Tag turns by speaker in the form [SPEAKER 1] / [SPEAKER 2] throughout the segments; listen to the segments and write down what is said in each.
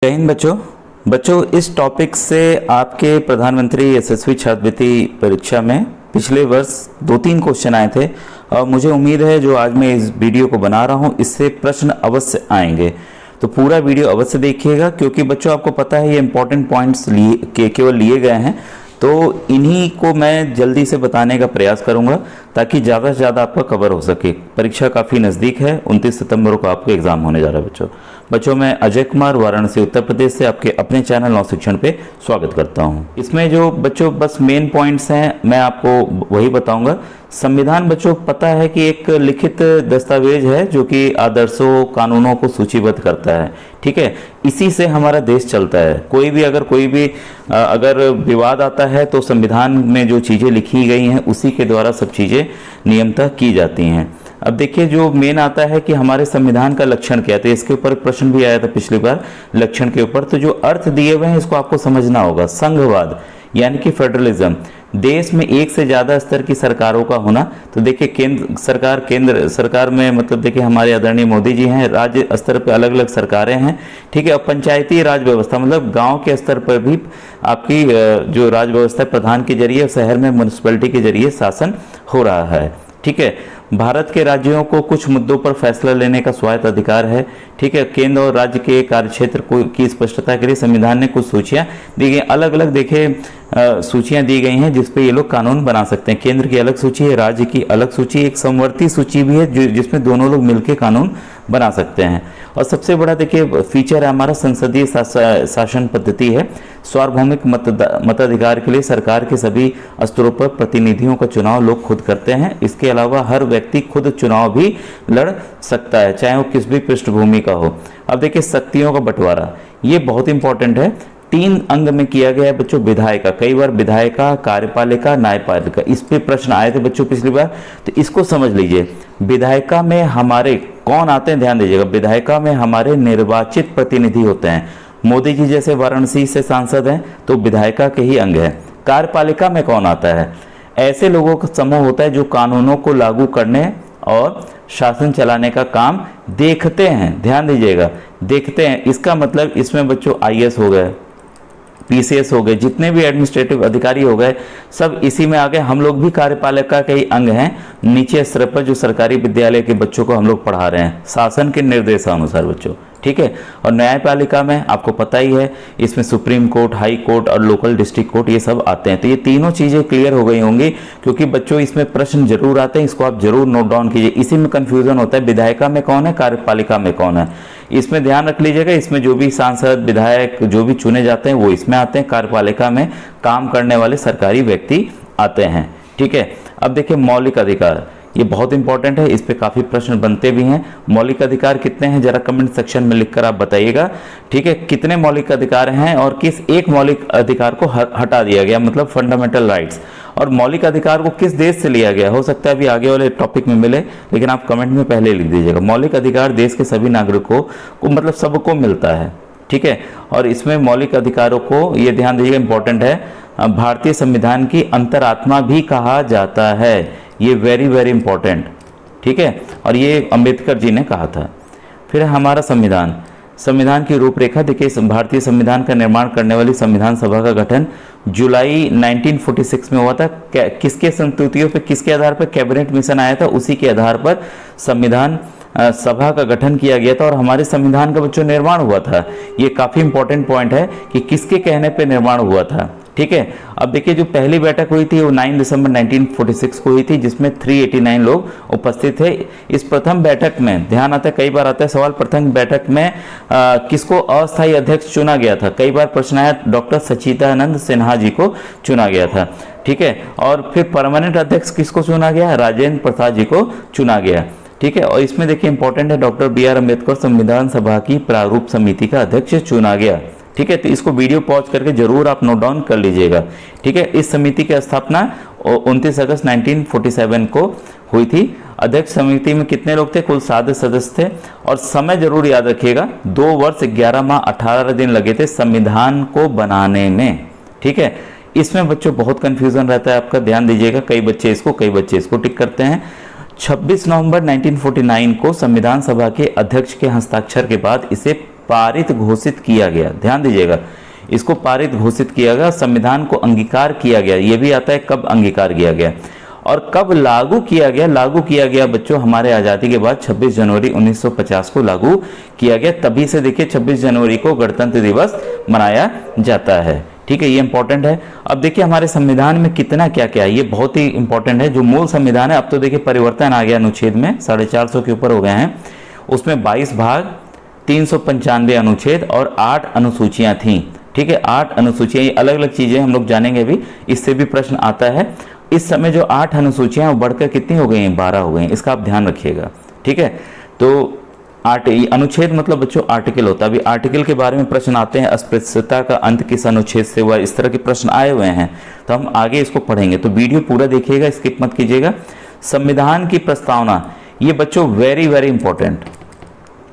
[SPEAKER 1] जय हिंद बच्चों इस टॉपिक से आपके प्रधानमंत्री यशस्वी छात्रवृत्ति परीक्षा में पिछले वर्ष 2-3 क्वेश्चन आए थे और मुझे उम्मीद है जो आज मैं इस वीडियो को बना रहा हूं इससे प्रश्न अवश्य आएंगे। तो पूरा वीडियो अवश्य देखिएगा क्योंकि बच्चों आपको पता है ये इंपॉर्टेंट पॉइंट्स केवल लिए गए हैं, तो इन्हीं को मैं जल्दी से बताने का प्रयास करूंगा ताकि ज़्यादा से ज़्यादा आपका कवर हो सके। परीक्षा काफ़ी नज़दीक है, 29 सितंबर को आपका एग्ज़ाम होने जा रहा है बच्चों मैं अजय कुमार वाराणसी उत्तर प्रदेश से आपके अपने चैनल नव शिक्षण पे स्वागत करता हूं। इसमें जो बच्चों बस मेन पॉइंट्स हैं मैं आपको वही बताऊंगा। संविधान बच्चों पता है कि एक लिखित दस्तावेज है जो कि आदर्शों कानूनों को सूचीबद्ध करता है, ठीक है। इसी से हमारा देश चलता है। कोई भी अगर विवाद आता है तो संविधान में जो चीज़ें लिखी गई हैं उसी के द्वारा सब चीज़ें नियमतः की जाती हैं। अब देखिए जो मेन आता है कि हमारे संविधान का लक्षण क्या है, इसके ऊपर प्रश्न भी आया था पिछली बार लक्षण के ऊपर। तो जो अर्थ दिए हुए हैं इसको आपको समझना होगा। संघवाद यानी कि फेडरलिज्म, देश में एक से ज़्यादा स्तर की सरकारों का होना। तो देखिए केंद्र सरकार में मतलब देखिए हमारे आदरणीय मोदी जी हैं, राज्य स्तर पर अलग अलग सरकारें हैं, ठीक है। और पंचायती राज व्यवस्था मतलब गांव के स्तर पर भी आपकी जो राज व्यवस्था प्रधान के जरिए, शहर में म्यूनिसिपैलिटी के जरिए शासन हो रहा है, ठीक है। भारत के राज्यों को कुछ मुद्दों पर फैसला लेने का स्वायत्त अधिकार है, ठीक है। केंद्र और राज्य के कार्यक्षेत्र की स्पष्टता के लिए संविधान ने कुछ सूचियां दी गई, अलग अलग देखिए सूचियां दी गई हैं जिस पे ये लोग कानून बना सकते हैं। केंद्र की अलग सूची है, राज्य की अलग सूची, एक समवर्ती सूची भी है जिसमें दोनों लोग मिलकर कानून बना सकते हैं। और सबसे बड़ा देखिए फीचर है हमारा संसदीय शासन पद्धति है। सार्वभौमिक मताधिकार के लिए सरकार के सभी स्तरों पर प्रतिनिधियों का चुनाव लोग खुद करते हैं। इसके अलावा हर व्यक्ति खुद चुनाव भी लड़ सकता है, चाहे वो किस भी पृष्ठभूमि का हो। अब देखिए शक्तियों का बंटवारा, ये बहुत इंपॉर्टेंट है। 3 अंग में किया गया है बच्चों। विधायिका, कई बार विधायिका, कार्यपालिका, न्यायपालिका, इस पे प्रश्न आए थे बच्चों पिछली बार, तो इसको समझ लीजिए। विधायिका में हमारे कौन आते हैं, ध्यान दीजिएगा। विधायिका में हमारे निर्वाचित प्रतिनिधि होते हैं। मोदी जी जैसे वाराणसी से सांसद हैं तो विधायिका के ही अंग है। कार्यपालिका में कौन आता है, ऐसे लोगों का समूह होता है जो कानूनों को लागू करने और शासन चलाने का काम देखते हैं। ध्यान दीजिएगा, देखते हैं। इसका मतलब इसमें बच्चों आईएएस हो गए, पीसीएस हो गए, जितने भी एडमिनिस्ट्रेटिव अधिकारी हो गए सब इसी में आ गए। हम लोग भी कार्यपालिका के ही अंग हैं। नीचे स्तर पर जो सरकारी विद्यालय के बच्चों को हम लोग पढ़ा रहे हैं शासन के निर्देशानुसार बच्चों, ठीक है। और न्यायपालिका में आपको पता ही है, इसमें सुप्रीम कोर्ट, हाई कोर्ट और लोकल डिस्ट्रिक्ट कोर्ट ये सब आते हैं। तो ये तीनों चीज़ें क्लियर हो गई होंगी क्योंकि बच्चों इसमें प्रश्न जरूर आते हैं, इसको आप जरूर नोट डाउन कीजिए। इसी में कंफ्यूजन होता है, विधायिका में कौन है, कार्यपालिका में कौन है। इसमें ध्यान रख लीजिएगा, इसमें जो भी सांसद विधायक जो भी चुने जाते हैं वो इसमें आते हैं। कार्यपालिका में काम करने वाले सरकारी व्यक्ति आते हैं, ठीक है। अब देखिए मौलिक अधिकार, ये बहुत इंपॉर्टेंट है, इस पे काफी प्रश्न बनते भी हैं। मौलिक अधिकार कितने हैं जरा कमेंट सेक्शन में लिखकर आप बताइएगा, ठीक है। कितने मौलिक अधिकार हैं और किस एक मौलिक अधिकार को हटा दिया गया, मतलब फंडामेंटल राइट्स। और मौलिक अधिकार को किस देश से लिया गया, हो सकता है अभी आगे वाले टॉपिक में मिले, लेकिन आप कमेंट में पहले लिख दीजिएगा। मौलिक अधिकार देश के सभी नागरिकों को मतलब सबको मिलता है, ठीक है। और इसमें मौलिक अधिकारों को ये ध्यान दीजिएगा, इंपॉर्टेंट है, भारतीय संविधान की अंतरात्मा भी कहा जाता है। ये वेरी वेरी इंपॉर्टेंट, ठीक है। और ये अंबेडकर जी ने कहा था। फिर हमारा संविधान की रूपरेखा देखिए। भारतीय संविधान का निर्माण करने वाली संविधान सभा का गठन जुलाई 1946 में हुआ था। किसके संस्तुतियों पे, किसके आधार पर, कैबिनेट मिशन आया था, उसी के आधार पर संविधान सभा का गठन किया गया था और हमारे संविधान का बच्चों निर्माण हुआ था। ये काफी इंपॉर्टेंट पॉइंट है कि किसके कहने पे निर्माण हुआ था, ठीक है। अब देखिए जो पहली बैठक हुई थी वो 9 दिसंबर 1946 को हुई थी जिसमें 389 लोग उपस्थित थे। इस प्रथम बैठक में ध्यान आता है, कई बार आता है सवाल, प्रथम बैठक में किसको अस्थायी अध्यक्ष चुना गया था। कई बार प्रश्न आया, डॉक्टर सच्चिदानंद सिन्हा जी को चुना गया था, ठीक है। और फिर परमानेंट अध्यक्ष किसको चुना गया, राजेंद्र प्रसाद जी को चुना गया, ठीक है। और इसमें देखिए इंपॉर्टेंट है, डॉक्टर BR अम्बेडकर संविधान सभा की प्रारूप समिति का अध्यक्ष चुना गया, ठीक है। तो इसको वीडियो पॉज करके जरूर आप नोट डाउन कर लीजिएगा, ठीक है। इस समिति की स्थापना 29 अगस्त 1947 को हुई थी। अध्यक्ष समिति में कितने लोग थे, कुल 7 सदस्य थे। और समय जरूर याद रखिएगा, 2 वर्ष 11 माह 18 दिन लगे थे संविधान को बनाने में, ठीक है। इसमें बच्चों बहुत कंफ्यूजन रहता है आपका, ध्यान दीजिएगा। कई बच्चे इसको टिक करते हैं। 26 नवंबर 1949 को संविधान सभा के अध्यक्ष के हस्ताक्षर के बाद इसे पारित घोषित किया गया। ध्यान दीजिएगा, इसको पारित घोषित किया गया, संविधान को अंगीकार किया गया। ये भी आता है कब अंगीकार किया गया और कब लागू किया गया। लागू किया गया बच्चों हमारे आज़ादी के बाद 26 जनवरी 1950 को लागू किया गया। तभी से देखिए 26 जनवरी को गणतंत्र दिवस मनाया जाता है। ठीक है, ये इंपॉर्टेंट है। अब देखिए हमारे संविधान में कितना क्या क्या है, ये बहुत ही इंपॉर्टेंट है। जो मूल संविधान है, अब तो देखिए परिवर्तन आ गया, अनुच्छेद में 450 के ऊपर हो गए हैं। उसमें 22 भाग, 395 अनुच्छेद और 8 अनुसूचियां थीं। ठीक है, 8 अनुसूचियां, ये अलग अलग चीजें हम लोग जानेंगे अभी, इससे भी प्रश्न आता है। इस समय जो 8 अनुसूचियां वो बढ़कर कितनी हो गई हैं, 12 हो गई हैं। इसका आप ध्यान रखिएगा। ठीक है, तो 8 अनुच्छेद मतलब बच्चों आर्टिकल होता है। अभी आर्टिकल के बारे में प्रश्न आते हैं, अस्पृश्यता का अंत किस अनुच्छेद से हुआ, इस तरह के प्रश्न आए हुए हैं, तो हम आगे इसको पढ़ेंगे। तो वीडियो पूरा देखिएगा, स्किप मत कीजिएगा। संविधान की प्रस्तावना, ये बच्चों वेरी वेरी इंपॉर्टेंट।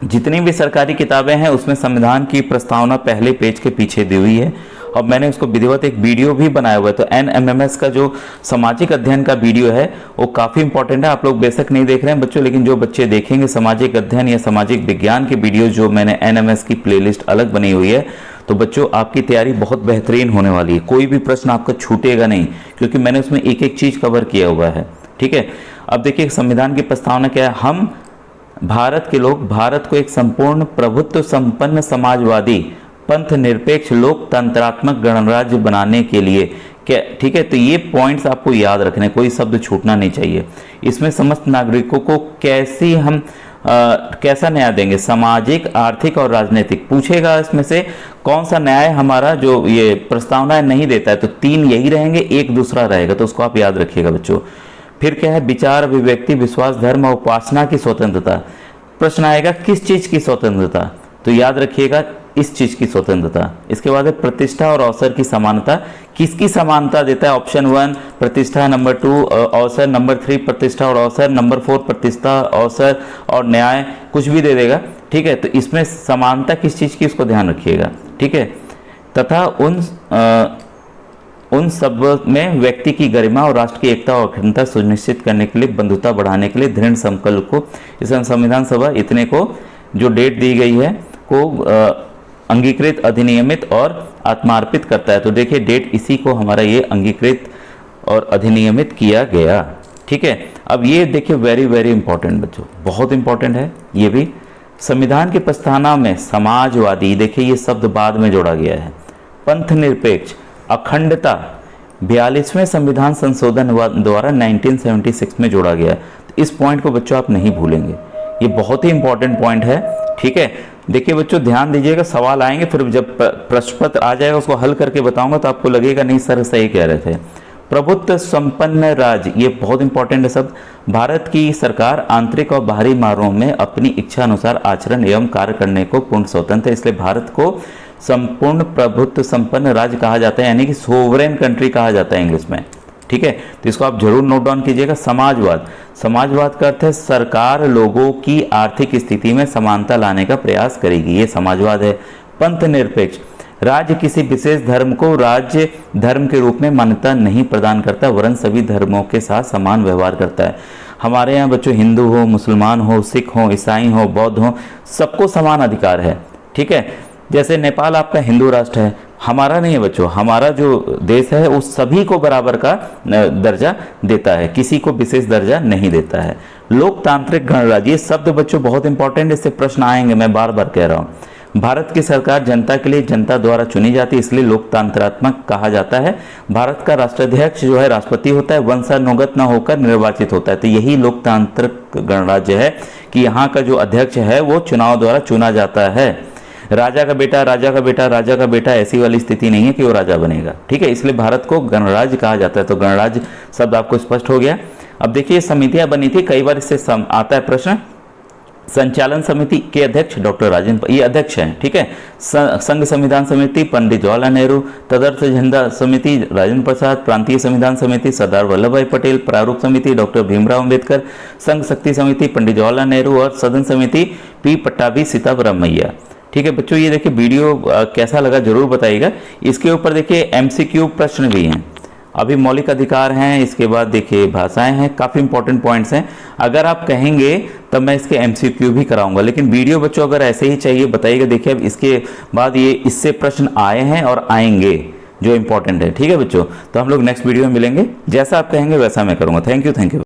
[SPEAKER 1] जितनी भी सरकारी किताबें हैं उसमें संविधान की प्रस्तावना पहले पेज के पीछे दी हुई है और मैंने उसको विधिवत एक वीडियो भी बनाया हुआ है। तो NMMS का जो सामाजिक अध्ययन का वीडियो है वो काफ़ी इंपॉर्टेंट है। आप लोग बेशक नहीं देख रहे हैं बच्चों, लेकिन जो बच्चे देखेंगे सामाजिक अध्ययन या सामाजिक विज्ञान के वीडियो, जो मैंने NMS की प्लेलिस्ट अलग बनी हुई है, तो बच्चों आपकी तैयारी बहुत बेहतरीन होने वाली है। कोई भी प्रश्न आपका छूटेगा नहीं, क्योंकि मैंने उसमें एक एक चीज़ कवर किया हुआ है। ठीक है, अब देखिए संविधान की प्रस्तावना क्या है। हम भारत के लोग भारत को एक संपूर्ण प्रभुत्व संपन्न समाजवादी पंथ निरपेक्ष लोकतंत्रात्मक गणराज्य बनाने के लिए क्या, ठीक है, तो ये पॉइंट्स आपको याद रखने, कोई शब्द छूटना नहीं चाहिए। इसमें समस्त नागरिकों को कैसा न्याय देंगे, सामाजिक, आर्थिक और राजनीतिक। पूछेगा इसमें से कौन सा न्याय हमारा जो ये प्रस्तावना नहीं देता है, तो 3 यही रहेंगे, एक दूसरा रहेगा, तो उसको आप याद रखिएगा बच्चों। फिर क्या है, विचार, अभिव्यक्ति, विश्वास, धर्म और उपासना की स्वतंत्रता। प्रश्न आएगा किस चीज की स्वतंत्रता, तो याद रखिएगा इस चीज की स्वतंत्रता। इसके बाद है प्रतिष्ठा और अवसर की समानता। किसकी समानता देता है, ऑप्शन 1 प्रतिष्ठा, नंबर 2 अवसर, नंबर 3 प्रतिष्ठा और अवसर, नंबर 4 प्रतिष्ठा, अवसर और न्याय, कुछ भी दे देगा। ठीक है, तो इसमें समानता किस चीज की, उसको ध्यान रखिएगा। ठीक है, तथा उन सब में व्यक्ति की गरिमा और राष्ट्र की एकता और अखंडता सुनिश्चित करने के लिए, बंधुता बढ़ाने के लिए दृढ़ संकल्प को इस संविधान सभा इतने को जो डेट दी गई है को अंगीकृत, अधिनियमित और आत्मार्पित करता है। तो देखिए डेट इसी को हमारा ये अंगीकृत और अधिनियमित किया गया। ठीक है, अब ये देखिए वेरी वेरी इंपॉर्टेंट बच्चों, बहुत इंपॉर्टेंट है ये भी। संविधान की प्रस्तावना में समाजवादी, देखिए ये शब्द बाद में जोड़ा गया है। पंथ निरपेक्ष, अखंडता 42वें संविधान संशोधन द्वारा 1976 में जोड़ा गया। तो इस पॉइंट को बच्चों आप नहीं भूलेंगे, ये बहुत ही इंपॉर्टेंट पॉइंट है। ठीक है, देखिए बच्चों ध्यान दीजिएगा, सवाल आएंगे, फिर जब प्रश्न पत्र आ जाएगा उसको हल करके बताऊंगा तो आपको लगेगा नहीं सर सही कह रहे थे। प्रभुत्व संपन्न राज्य, ये बहुत इंपॉर्टेंट है शब्द। भारत की सरकार आंतरिक और बाहरी मामलों में अपनी इच्छा अनुसार आचरण एवं कार्य करने को पूर्ण स्वतंत्र है, इसलिए भारत को संपूर्ण प्रभुत्व संपन्न राज्य कहा जाता है, यानी कि सोवरेन कंट्री कहा जाता है इंग्लिश में। ठीक है, तो इसको आप जरूर नोट डाउन कीजिएगा। समाजवाद, समाजवाद का अर्थ है सरकार लोगों की आर्थिक स्थिति में समानता लाने का प्रयास करेगी, ये समाजवाद है। पंथ निरपेक्ष, राज्य किसी विशेष धर्म को राज्य धर्म के रूप में मान्यता नहीं प्रदान करता, वरन सभी धर्मों के साथ समान व्यवहार करता है। हमारे यहाँ बच्चों हिंदू हो, मुसलमान हो, सिख हो, ईसाई हो, बौद्ध हो, सबको समान अधिकार है। ठीक है, जैसे नेपाल आपका हिंदू राष्ट्र है, हमारा नहीं है बच्चों, हमारा जो देश है वो सभी को बराबर का दर्जा देता है, किसी को विशेष दर्जा नहीं देता है। लोकतांत्रिक गणराज्य, ये शब्द बच्चों बहुत इंपॉर्टेंट, इससे प्रश्न आएंगे, मैं बार बार कह रहा हूँ। भारत की सरकार जनता के लिए जनता द्वारा चुनी जाती है, इसलिए लोकतंत्रात्मक कहा जाता है। भारत का राष्ट्राध्यक्ष जो है राष्ट्रपति होता है, वंशानुगत न होकर निर्वाचित होता है। तो यही लोकतांत्रिक गणराज्य है कि यहाँ का जो अध्यक्ष है वो चुनाव द्वारा चुना जाता है। राजा का बेटा, राजा का बेटा, राजा का बेटा, ऐसी वाली स्थिति नहीं है कि वो राजा बनेगा। ठीक है, इसलिए भारत को गणराज्य कहा जाता है। तो गणराज्य शब्द आपको स्पष्ट हो गया। अब देखिए समितियां बनी थी, कई बार इससे आता है प्रश्न। संचालन समिति के अध्यक्ष डॉक्टर राजेंद्र, ये अध्यक्ष हैं। ठीक है, संघ संविधान समिति पंडित जवाहरलाल नेहरू, तदर्थ झंडा समिति राजेंद्र प्रसाद, प्रांतीय संविधान समिति सरदार वल्लभ भाई पटेल, प्रारूप समिति डॉक्टर भीमराव अम्बेडकर, संघ शक्ति समिति पंडित जवाहरलाल नेहरू और सदन समिति पी पट्टाभी सीतारामैया। ठीक है बच्चों, ये देखिए वीडियो कैसा लगा जरूर बताइएगा। इसके ऊपर देखिए MCQ प्रश्न भी हैं, अभी मौलिक अधिकार हैं, इसके बाद देखिए भाषाएं हैं, काफ़ी इंपॉर्टेंट पॉइंट्स हैं। अगर आप कहेंगे तब मैं इसके एमसीक्यू भी कराऊंगा, लेकिन वीडियो बच्चों अगर ऐसे ही चाहिए बताइएगा। देखिए अब इसके बाद ये इससे प्रश्न आए हैं और आएंगे जो इंपॉर्टेंट है। ठीक है बच्चों, तो हम लोग नेक्स्ट वीडियो में मिलेंगे। जैसा आप कहेंगे वैसा मैं करूंगा। Thank you.